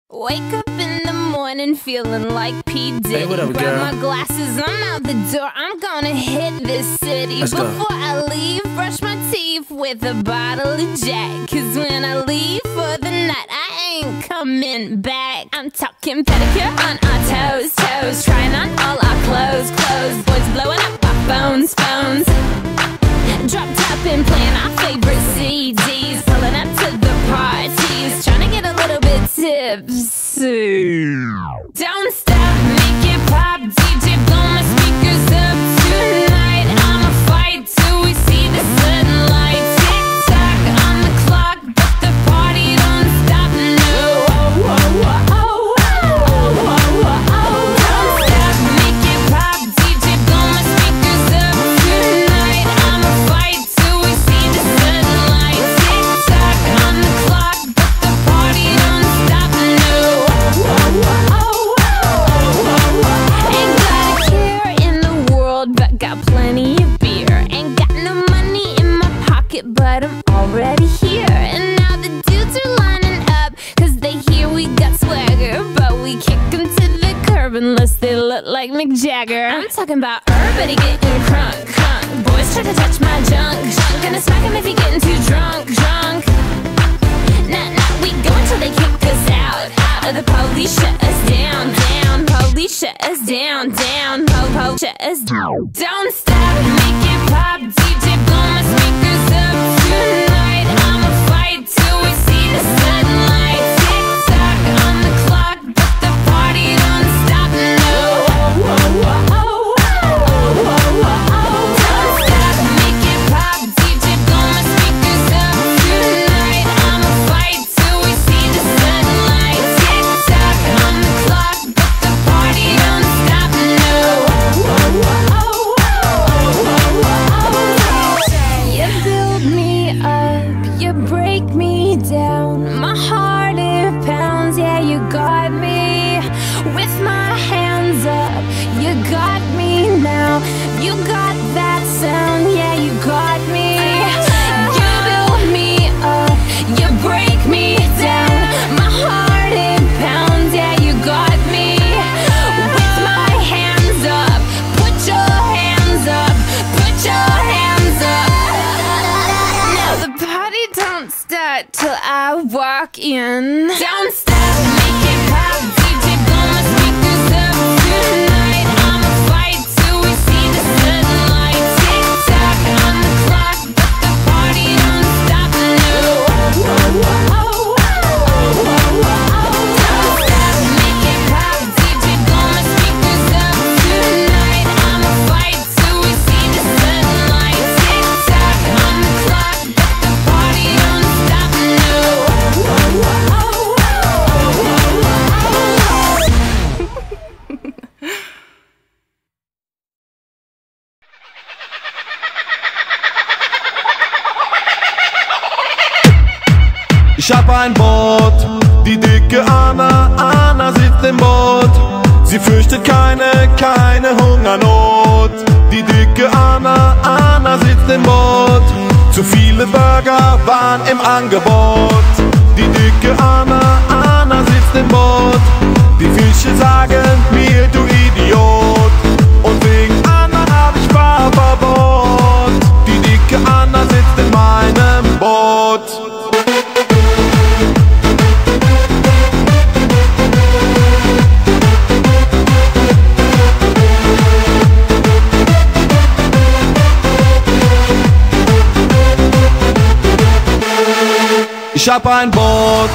Wake up in the morning feeling like P. Diddy. Hey, what up, grab girl? my glasses, I'm out the door. I'm gonna hit this city. Let's go. Before I leave, brush my teeth with a bottle of Jack. Cause when I leave for the night, I ain't coming back. I'm talking pedicure on our toes, toes. Trying on all our clothes, clothes. Boys blowing up our phones, phones. Drop top and playing our favorite CDs. Pulling up to the parties, trying to get a little bit tipsy. Don't stop, make it pop, DJ blow my speakers up tonight. I'ma fight till we see the sunlight. Tick tock on the clock, but the party don't stop. No, don't stop, make it pop, DJ blow my speakers up tonight. I'ma fight till we see the sunlight. Tick tock on the clock, but the party don't stop. No, ain't got a care in the world, but got plenty of beer. Ain't got no money in my pocket, but I'm already here. And now the dudes are lining up, cause they hear we got swagger. But we kick them to the curb unless they look like Mick Jagger. I'm talking about everybody getting crunk, crunk. Boys try to touch my junk, junk. Gonna smack him if he getting too drunk, drunk. Nah, nah, we go until they kick us out, out. Or the police shut us down, down. Police shut us down, down. Po-po shut us down. Don't stop, make it pop, DJ blow my speakers up tonight. I'ma fight till we see the sunlight. Tick tock on the clock, but the party don't stop. No, don't stop, make it pop, DJ blow my speakers up tonight. I'ma fight till we see the sunlight. Tick tock on the clock, but the party don't stop. No, you build me up, you break me down. My heart it pounds, yeah, you got me. With my hands up, you got me now. You got that sound, yeah, you got me. You build me up, you break me down. My heart it pounds, yeah, you got me. With my hands up, put your hands up, put your hands up. Now the party don't start till I walk in. Don't stop, make it pop, DJ blow my speakers up tonight. I'ma fight till we see the sunlight. Tick tock on the clock, but the party don't stop. No, don't stop, make it pop, DJ blow my speakers up tonight. I'ma fight till we see the sunlight. Tick tock on the clock, but the party don't stop. No. Ich hab ein Boot, die dicke Anna sitzt im Boot. Sie fürchtet keine Hungernot. Die dicke Anna sitzt im Boot. Zu viele Burger waren im Angebot. Die dicke Anna sitzt im Boot. Die Fische sagen mir, du Idiot. Und wegen Anna hab ich Fahrverbot. Die dicke Anna sitzt in meinem Boot. Ich hab ein Boot,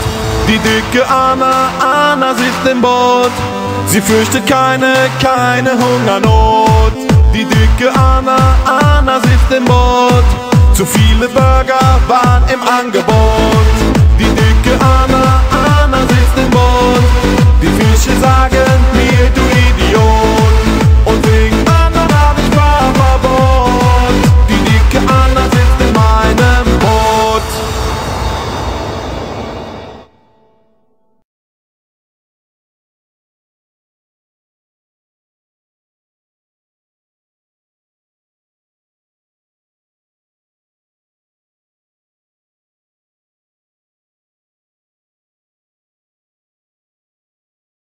die dicke Anna sitzt im Boot. Sie fürchtet keine Hungernot. Die dicke Anna sitzt im Boot. Zu viele Burger waren im Angebot. Die dicke Anna